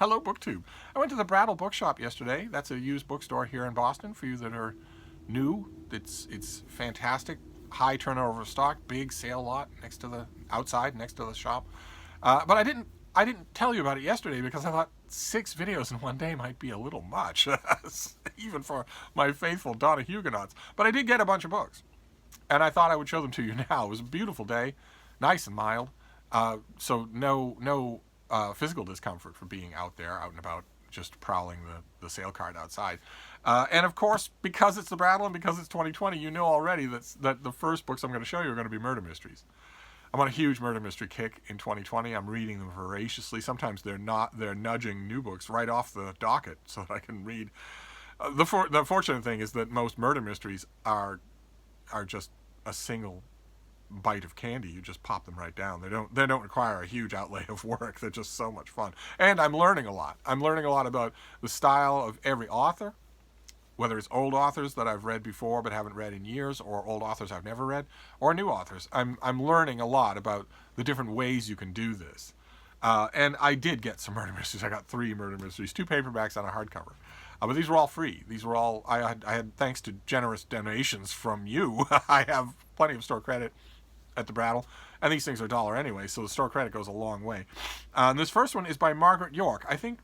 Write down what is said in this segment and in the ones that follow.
Hello, BookTube. I went to the Brattle bookshop yesterday. That's a used bookstore here in Boston. For you that are new, it's fantastic. High turnover of stock, big sale lot next to the outside, next to the shop. But I didn't tell you about it yesterday because I thought 6 videos in one day might be a little much, even for my faithful Donoghue-gonauts. But I did get a bunch of books, and I thought I would show them to you now. It was a beautiful day, nice and mild, so no physical discomfort for being out there, out and about, just prowling the sale cart outside. And of course, because it's the Brattle and because it's 2020, you know already that the first books I'm going to show you are going to be murder mysteries. I'm on a huge murder mystery kick in 2020. I'm reading them voraciously. Sometimes they're nudging new books right off the docket so that I can read. The fortunate thing is that most murder mysteries are just a single bite of candy. You just pop them right down. They don't require a huge outlay of work. They're just so much fun. And I'm learning a lot. I'm learning a lot about the style of every author, whether it's old authors that I've read before but haven't read in years, or old authors I've never read, or new authors. I'm learning a lot about the different ways you can do this. And I did get some murder mysteries. I got 3 murder mysteries, 2 paperbacks and a hardcover. But these were all free. These were all, I had, thanks to generous donations from you, I have plenty of store credit at the Brattle, and these things are $1 anyway, so the store credit goes a long way. And this first one is by Margaret York. I think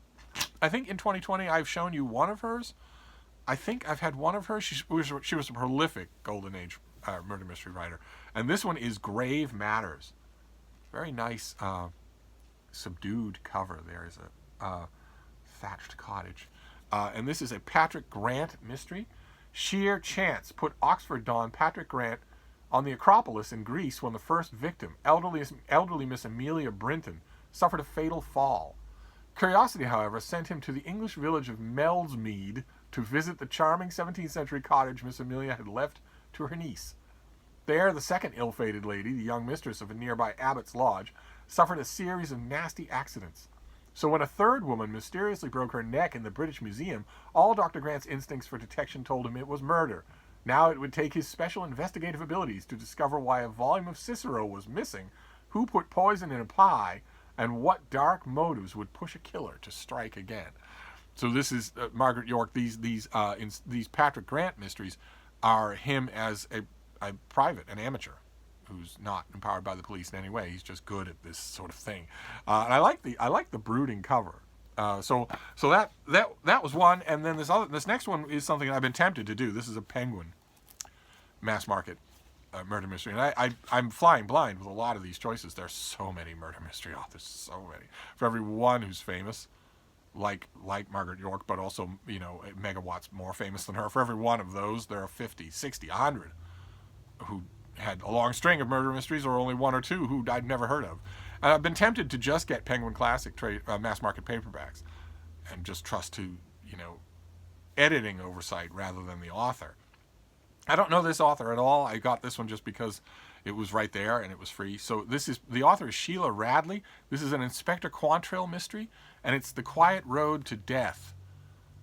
in 2020 I've shown you one of hers. I think I've had one of hers. She was a prolific Golden Age murder mystery writer, and this one is Grave Matters. Very nice, subdued cover. There is a thatched cottage, and this is a Patrick Grant mystery. Sheer chance put Oxford Don Patrick Grant on the Acropolis in Greece when the first victim, elderly Miss Amelia Brinton, suffered a fatal fall. Curiosity, however, sent him to the English village of Melsmead to visit the charming 17th century cottage Miss Amelia had left to her niece. There, the second ill-fated lady, the young mistress of a nearby abbot's lodge, suffered a series of nasty accidents. So when a third woman mysteriously broke her neck in the British Museum, all Dr. Grant's instincts for detection told him it was murder. Now it would take his special investigative abilities to discover why a volume of Cicero was missing, who put poison in a pie, and what dark motives would push a killer to strike again. So this is Margaret York. These Patrick Grant mysteries are him as a private, an amateur, who's not empowered by the police in any way. He's just good at this sort of thing. And I like the brooding cover. So that was one, and then this next one is something I've been tempted to do. This is a Penguin mass market murder mystery, and I'm flying blind with a lot of these choices. There's so many murder mystery authors, so many. For every one who's famous, like Margaret York, but also megawatts more famous than her. For every one of those, there are 50, 60, 100 who had a long string of murder mysteries, or only 1 or 2 who I'd never heard of. And I've been tempted to just get Penguin Classic mass market paperbacks and just trust to, editing oversight rather than the author. I don't know this author at all. I got this one just because it was right there and it was free. So the author is Sheila Radley. This is an Inspector Quantrill mystery, and it's The Quiet Road to Death.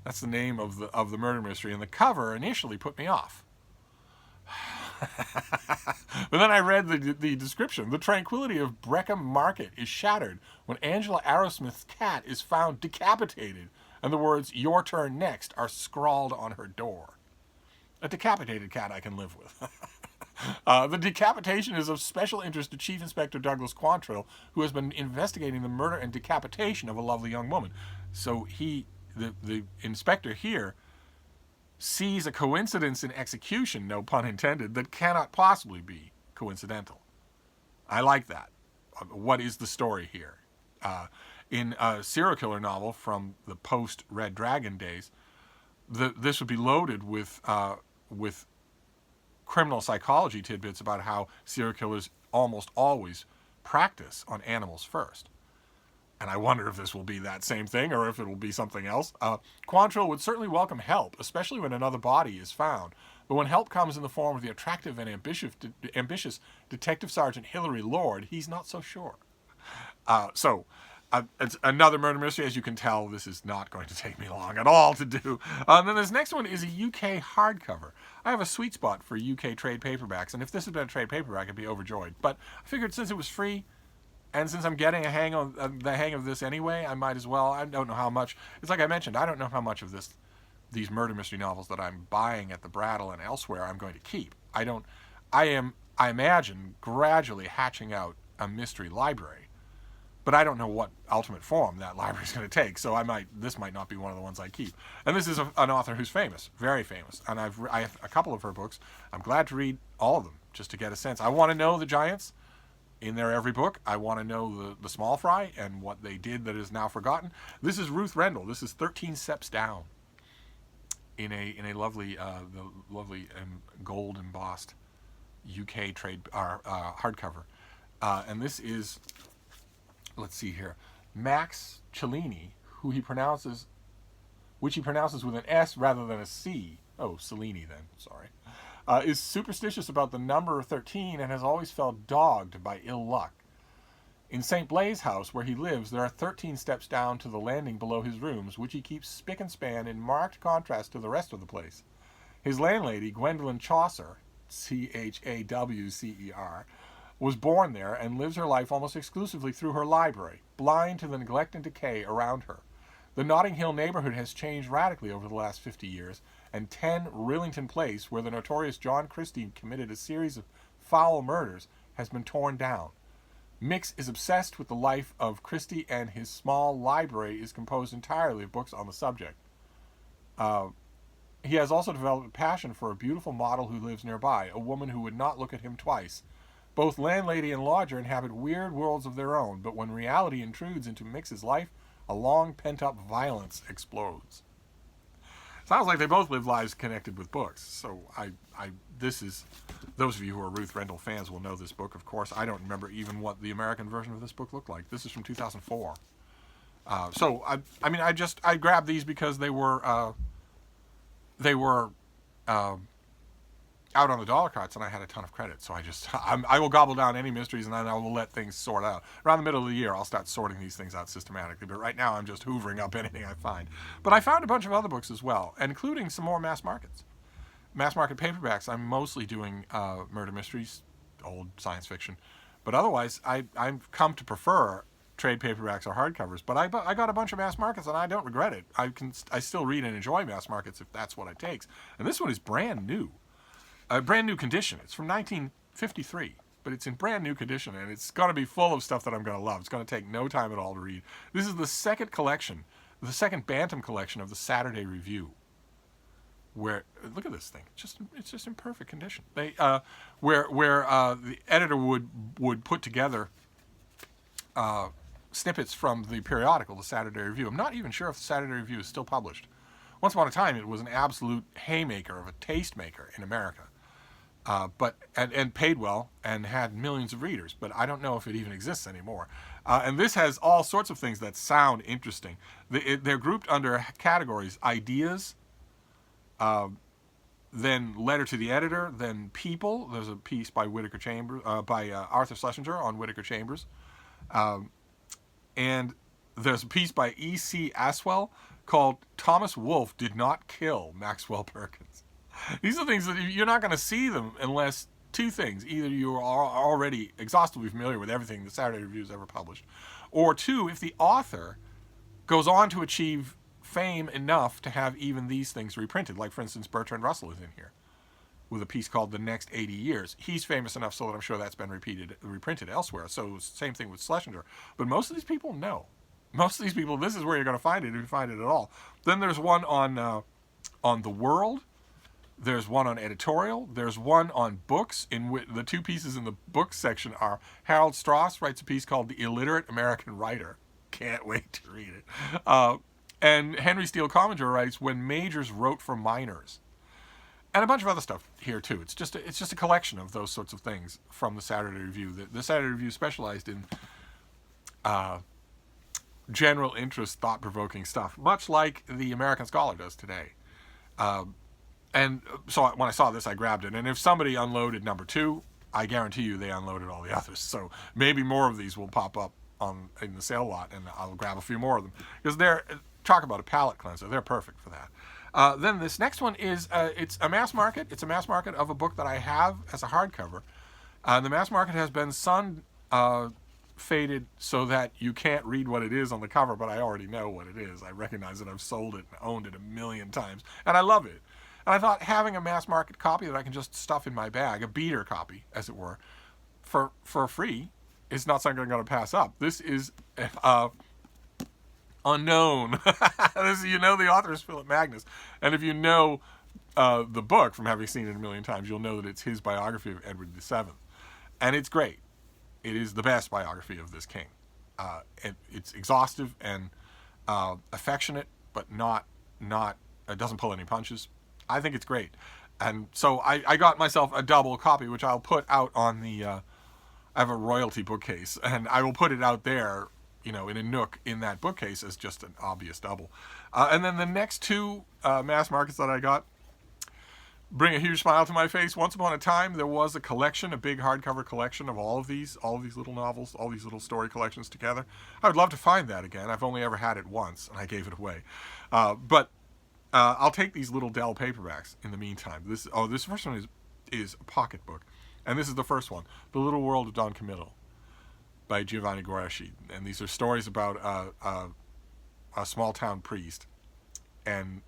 That's the name of the murder mystery, and the cover initially put me off. But then I read the description. The tranquility of Breckham Market is shattered when Angela Arrowsmith's cat is found decapitated, and the words "Your turn next" are scrawled on her door. A decapitated cat I can live with. The decapitation is of special interest to Chief Inspector Douglas Quantrill, who has been investigating the murder and decapitation of a lovely young woman. So the inspector here, sees a coincidence in execution, no pun intended, that cannot possibly be coincidental. I like that. What is the story here? In a serial killer novel from the post-Red Dragon days, this would be loaded with criminal psychology tidbits about how serial killers almost always practice on animals first. And I wonder if this will be that same thing or if it will be something else. Quantrill would certainly welcome help, especially when another body is found. But when help comes in the form of the attractive and ambitious Detective Sergeant Hilary Lord, he's not so sure. It's another murder mystery. As you can tell, this is not going to take me long at all to do. And then this next one is a UK hardcover. I have a sweet spot for UK trade paperbacks, and if this had been a trade paperback, I'd be overjoyed. But I figured since it was free, And since I'm getting the hang of this anyway, I might as well. I don't know how much. It's like I mentioned. I don't know how much of these murder mystery novels that I'm buying at the Brattle and elsewhere I'm going to keep. I don't. I imagine gradually hatching out a mystery library, but I don't know what ultimate form that library is going to take. So this might not be one of the ones I keep. And this is an author who's famous, very famous. And I have a couple of her books. I'm glad to read all of them just to get a sense. I want to know the giants in their every book. I want to know the small fry and what they did that is now forgotten. This is Ruth Rendell. This is 13 Steps Down in a lovely gold embossed UK trade hardcover. And this is, let's see here, Max Cellini, which he pronounces with an S rather than a C. Oh, Cellini then, sorry. Is superstitious about the number 13 and has always felt dogged by ill luck. In St. Blaise's house, where he lives, there are 13 steps down to the landing below his rooms, which he keeps spick and span in marked contrast to the rest of the place. His landlady, Gwendolyn Chaucer, Chawcer, was born there and lives her life almost exclusively through her library, blind to the neglect and decay around her. The Notting Hill neighborhood has changed radically over the last 50 years, and 10 Rillington Place, where the notorious John Christie committed a series of foul murders, has been torn down. Mix is obsessed with the life of Christie, and his small library is composed entirely of books on the subject. He has also developed a passion for a beautiful model who lives nearby, a woman who would not look at him twice. Both landlady and lodger inhabit weird worlds of their own, but when reality intrudes into Mix's life, a long pent-up violence explodes. Sounds like they both live lives connected with books. So this is, those of you who are Ruth Rendell fans will know this book, of course. I don't remember even what the American version of this book looked like. This is from 2004. I grabbed these because they were out on the dollar carts, and I had a ton of credit. So I will gobble down any mysteries, and then I will let things sort out. Around the middle of the year, I'll start sorting these things out systematically. But right now, I'm just hoovering up anything I find. But I found a bunch of other books as well, including some more mass markets. Mass market paperbacks. I'm mostly doing murder mysteries, old science fiction. But otherwise, I've come to prefer trade paperbacks or hardcovers. But I got a bunch of mass markets, and I don't regret it. I still read and enjoy mass markets if that's what it takes. And this one is brand new. Brand new condition. It's from 1953, but it's in brand new condition, and it's going to be full of stuff that I'm going to love. It's going to take no time at all to read. This is the second collection, the second Bantam collection of the Saturday Review. Where look at this thing, it's just in perfect condition. Where the editor would put together snippets from the periodical, the Saturday Review. I'm not even sure if the Saturday Review is still published. Once upon a time, it was an absolute haymaker of a tastemaker in America. But paid well and had millions of readers, but I don't know if it even exists anymore. And this has all sorts of things that sound interesting. They're grouped under categories: ideas, then letter to the editor, then people. There's a piece by Arthur Schlesinger on Whittaker Chambers, and there's a piece by E.C. Aswell called "Thomas Wolfe Did Not Kill Maxwell Perkins." These are things that you're not going to see them unless two things. Either you are already exhaustively familiar with everything the Saturday Review has ever published, or two, if the author goes on to achieve fame enough to have even these things reprinted. Like, for instance, Bertrand Russell is in here with a piece called "The Next 80 Years." He's famous enough so that I'm sure that's been reprinted elsewhere. So same thing with Schlesinger. But most of these people, no. Most of these people, this is where you're going to find it if you find it at all. Then there's one on the world. There's one on editorial. There's one on books. In which the two pieces in the books section are Harold Strauss writes a piece called "The Illiterate American Writer." Can't wait to read it. And Henry Steele Commager writes "When Majors Wrote for Minors," and a bunch of other stuff here too. It's just a collection of those sorts of things from the Saturday Review. The Saturday Review specialized in general interest, thought-provoking stuff, much like the American Scholar does today. And so when I saw this, I grabbed it. And if somebody unloaded number 2, I guarantee you they unloaded all the others. So maybe more of these will pop up in the sale lot, and I'll grab a few more of them. Because talk about a palate cleanser. They're perfect for that. Then this next one is, it's a mass market. It's a mass market of a book that I have as a hardcover. The mass market has been sunned faded so that you can't read what it is on the cover, but I already know what it is. I recognize it. I've sold it and owned it a million times, and I love it. And I thought having a mass market copy that I can just stuff in my bag, a beater copy, as it were, for free, is not something I'm going to pass up. This is unknown. You know the author is Philip Magnus, and if you know the book from having seen it a million times, you'll know that it's his biography of Edward VII, and it's great. It is the best biography of this king. It's exhaustive and affectionate, but not it doesn't pull any punches. I think it's great, and so I got myself a double copy, which I'll put out on the. I have a royalty bookcase, and I will put it out there, in a nook in that bookcase as just an obvious double. And then the next two mass markets that I got bring a huge smile to my face. Once upon a time, there was a collection, a big hardcover collection of all of these little novels, all these little story collections together. I would love to find that again. I've only ever had it once, and I gave it away. But I'll take these little Dell paperbacks in the meantime. This first one is a pocketbook, and this is the first one, The Little World of Don Camilo by Giovanni Guareschi. And these are stories about a small town priest and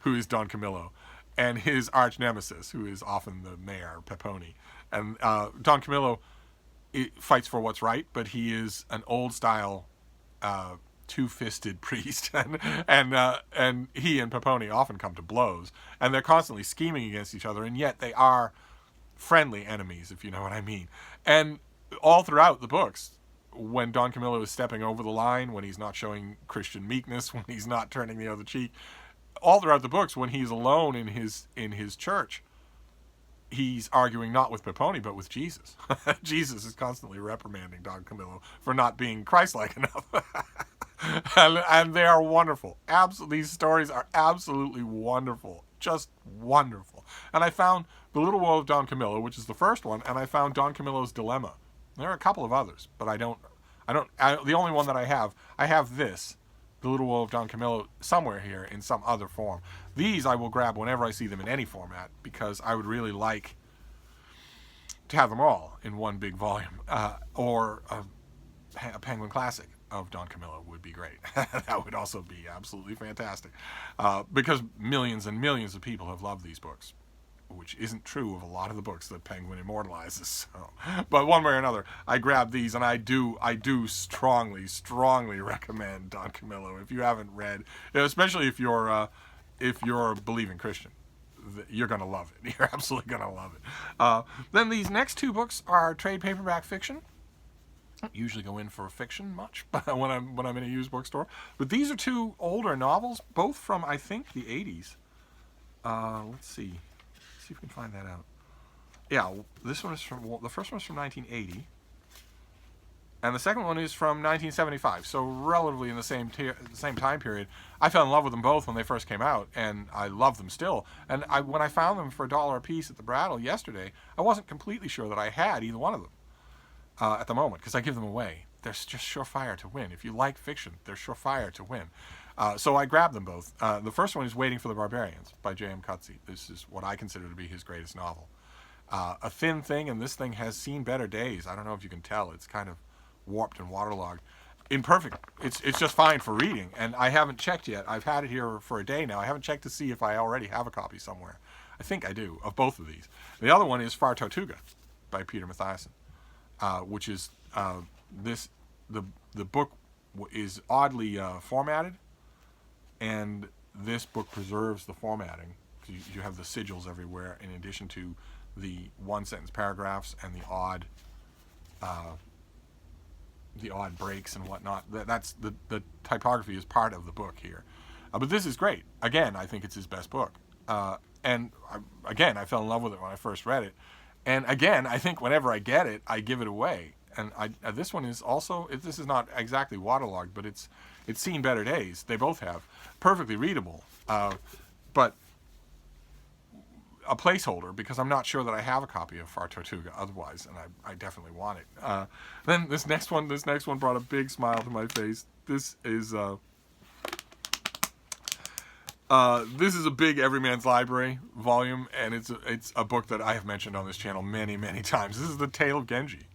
who is Don Camilo, and his arch nemesis, who is often the mayor, Peponi. And Don Camilo fights for what's right, but he is an old-style, two-fisted priest, and he and Peponi often come to blows, and they're constantly scheming against each other, and yet they are friendly enemies, if you know what I mean. And all throughout the books, when Don Camilo is stepping over the line, when he's not showing Christian meekness, when he's not turning the other cheek, all throughout the books, when he's alone in his church, he's arguing not with Peponi, but with Jesus. Jesus is constantly reprimanding Don Camilo for not being Christ-like enough. and they are wonderful. These stories are absolutely wonderful. Just wonderful. And I found The Little World of Don Camilo, which is the first one, and I found Don Camilo's Dilemma. There are a couple of others, but the only one that I have this, The Little World of Don Camilo, somewhere here in some other form. These I will grab whenever I see them in any format, because I would really like to have them all in one big volume. Or a Penguin Classic of Don Camilo would be great. That would also be absolutely fantastic. Because millions and millions of people have loved these books, which isn't true of a lot of the books that Penguin immortalizes. So. But one way or another, I grabbed these, and I do strongly recommend Don Camilo. If you haven't read, especially if you're a believing Christian, you're going to love it. You're absolutely going to love it. Then these next two books are trade paperback fiction. I don't usually go in for fiction much when I'm in a used bookstore. But these are two older novels, both from, I think, the 80s. Let's see. See if we can find that out. Yeah, the first one is from 1980, and the second one is from 1975. So relatively in the same time period. I fell in love with them both when they first came out, and I love them still. And when I found them for $1 a piece at the Brattle yesterday, I wasn't completely sure that I had either one of them at the moment, because I give them away. They're just surefire to win. If you like fiction, they're surefire to win. So I grabbed them both. The first one is Waiting for the Barbarians by J.M. Coetzee. This is what I consider to be his greatest novel. A thin thing, and this thing has seen better days. I don't know if you can tell. It's kind of warped and waterlogged. It's just fine for reading, and I haven't checked yet. I've had it here for a day now. I haven't checked to see if I already have a copy somewhere. I think I do, of both of these. The other one is Far Tortuga by Peter Mathiasson, which is the book is oddly formatted, and this book preserves the formatting. You have the sigils everywhere, in addition to the one-sentence paragraphs and the odd breaks and whatnot. That's the typography is part of the book here. But this is great. Again, I think it's his best book. And I fell in love with it when I first read it. And again, I think whenever I get it, I give it away. And this one is also, this is not exactly waterlogged, but it's seen better days. They both have. Perfectly readable. But a placeholder, because I'm not sure that I have a copy of Far Tortuga otherwise, and I definitely want it. Then this next one brought a big smile to my face. This is a big Everyman's Library volume, and it's a book that I have mentioned on this channel many, many times. This is The Tale of Genji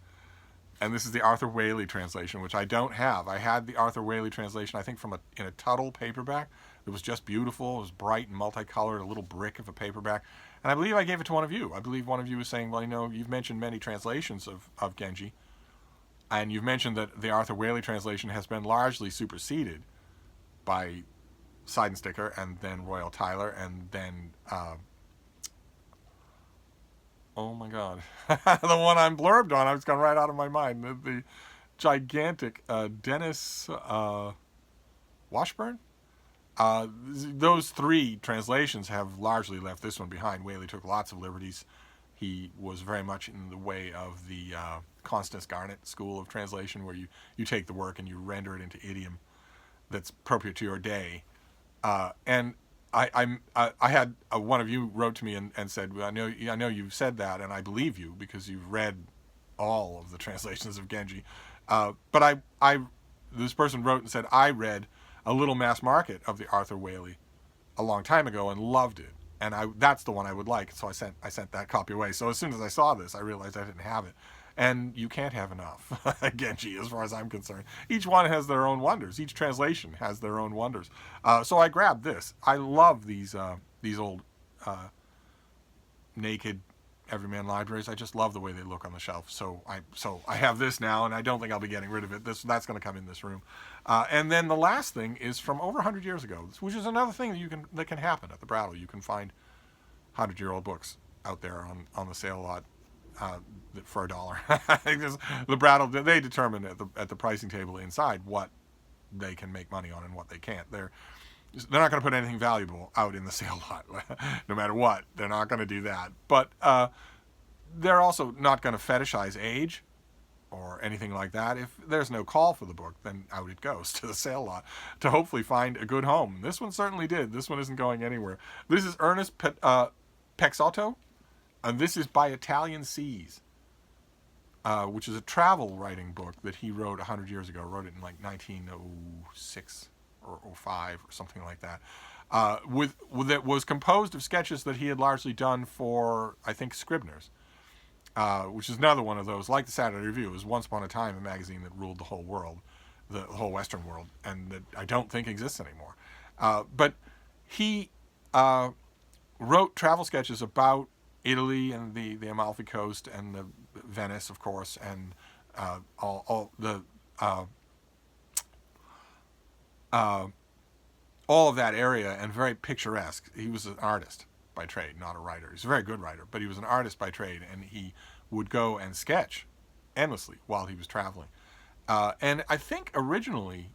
And this is the Arthur Whaley translation, which I don't have. I had the Arthur Whaley translation, I think, in a Tuttle paperback. It was just beautiful. It was bright and multicolored, a little brick of a paperback. And I believe I gave it to one of you. I believe one of you was saying, well, you've mentioned many translations of Genji. And you've mentioned that the Arthur Whaley translation has been largely superseded by Seidensticker and then Royal Tyler and then... oh my God. The one I'm blurbed on, it's gone right out of my mind. The gigantic Dennis Washburn. Those three translations have largely left this one behind. Whaley took lots of liberties. He was very much in the way of the Constance Garnett school of translation, where you take the work and you render it into idiom that's appropriate to your day. And I had one of you wrote to me and said, well, I know you've said that, and I believe you because you've read all of the translations of Genji. But this person wrote and said, I read a little mass market of the Arthur Whaley a long time ago and loved it, and that's the one I would like. So I sent that copy away. So as soon as I saw this, I realized I didn't have it. And you can't have enough Genji, as far as I'm concerned. Each one has their own wonders. Each translation has their own wonders. So I grabbed this. I love these old naked Everyman libraries. I just love the way they look on the shelf. So I have this now, and I don't think I'll be getting rid of it. That's going to come in this room. And then the last thing is from over 100 years ago, which is another thing that can happen at the Brattle. You can find 100-year-old books out there on the sale lot. For $1. The Brattle, they determine at the pricing table inside what they can make money on and what they can't. They're not going to put anything valuable out in the sale lot, no matter what. They're not going to do that. But they're also not going to fetishize age or anything like that. If there's no call for the book, then out it goes to the sale lot to hopefully find a good home. This one certainly did. This one isn't going anywhere. This is Ernest Peixoto. And this is By Italian Seas, which is a travel writing book that he wrote 100 years ago. Wrote it in like 1906 or 05 or something like that. That was composed of sketches that he had largely done for, I think, Scribner's, which is another one of those, like the Saturday Review. It was once upon a time a magazine that ruled the whole world, the whole Western world, and that I don't think exists anymore. But he wrote travel sketches about Italy and the Amalfi Coast and the Venice, of course, and all of that area, and very picturesque. He was an artist by trade, not a writer. He's a very good writer, but he was an artist by trade, and he would go and sketch endlessly while he was traveling. And I think originally,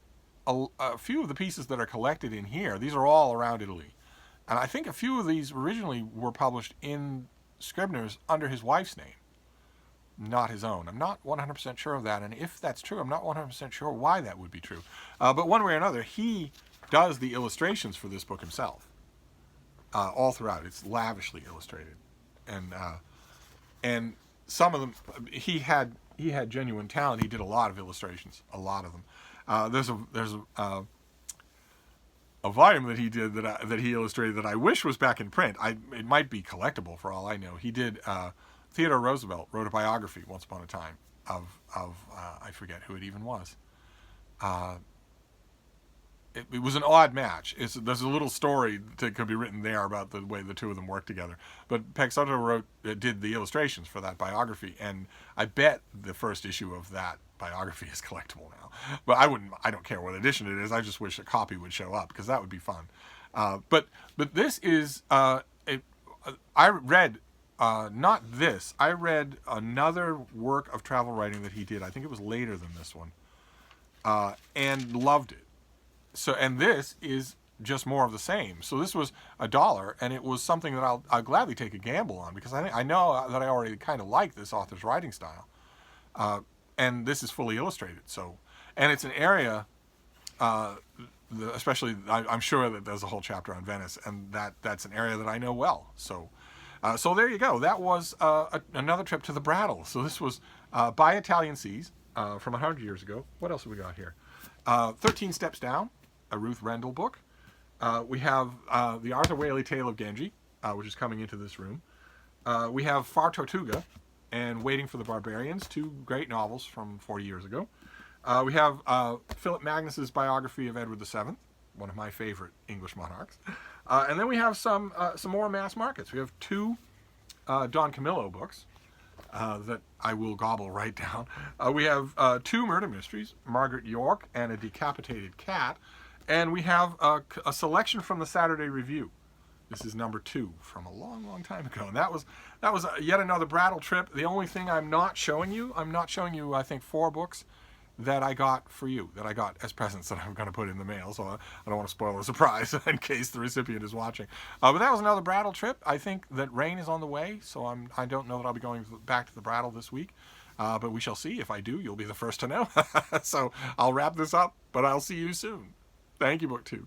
a few of the pieces that are collected in here, these are all around Italy. And I think a few of these originally were published in Scribner's under his wife's name, not his own. I'm not 100% sure of that, and if that's true, I'm not 100% sure why that would be true. But one way or another, he does the illustrations for this book himself, all throughout. It's lavishly illustrated, and some of them, he had genuine talent. He did a lot of illustrations, a lot of them. There's a volume that he did that he illustrated that I wish was back in print. It might be collectible for all I know. He did. Theodore Roosevelt wrote a biography once upon a time of I forget who it even was. It was an odd match. There's a little story that could be written there about the way the two of them worked together. But Peixoto did the illustrations for that biography, and I bet the first issue of that biography is collectible now. But I don't care what edition it is. I just wish a copy would show up, because that would be fun. But this is I read not this. I read another work of travel writing that he did. I think it was later than this one, and loved it. So, and this is just more of the same. So this was $1, and it was something that I'll gladly take a gamble on, because I know that I already kind of like this author's writing style. And this is fully illustrated. So, and it's an area, especially I'm sure that there's a whole chapter on Venice, and that's an area that I know well. So, so there you go. That was another trip to the Brattle. So this was By Italian Seas from 100 years ago. What else have we got here? 13 Steps Down, a Ruth Rendell book. We have the Arthur Whaley Tale of Genji, which is coming into this room. We have Far Tortuga, and Waiting for the Barbarians, two great novels from 40 years ago. We have Philip Magnus's biography of Edward VII, one of my favorite English monarchs. And then we have some more mass markets. We have two Don Camilo books that I will gobble right down. We have two murder mysteries, Margaret York and A Decapitated Cat. And we have a selection from the Saturday Review. This is number 2 from a long, long time ago. And that was yet another Brattle trip. The only thing I'm not showing you, I think, 4 books that I got for you, that I got as presents that I'm going to put in the mail. So I don't want to spoil the surprise in case the recipient is watching. But that was another Brattle trip. I think that rain is on the way, so I don't know that I'll be going back to the Brattle this week. But we shall see. If I do, you'll be the first to know. So I'll wrap this up, but I'll see you soon. Thank you, BookTube.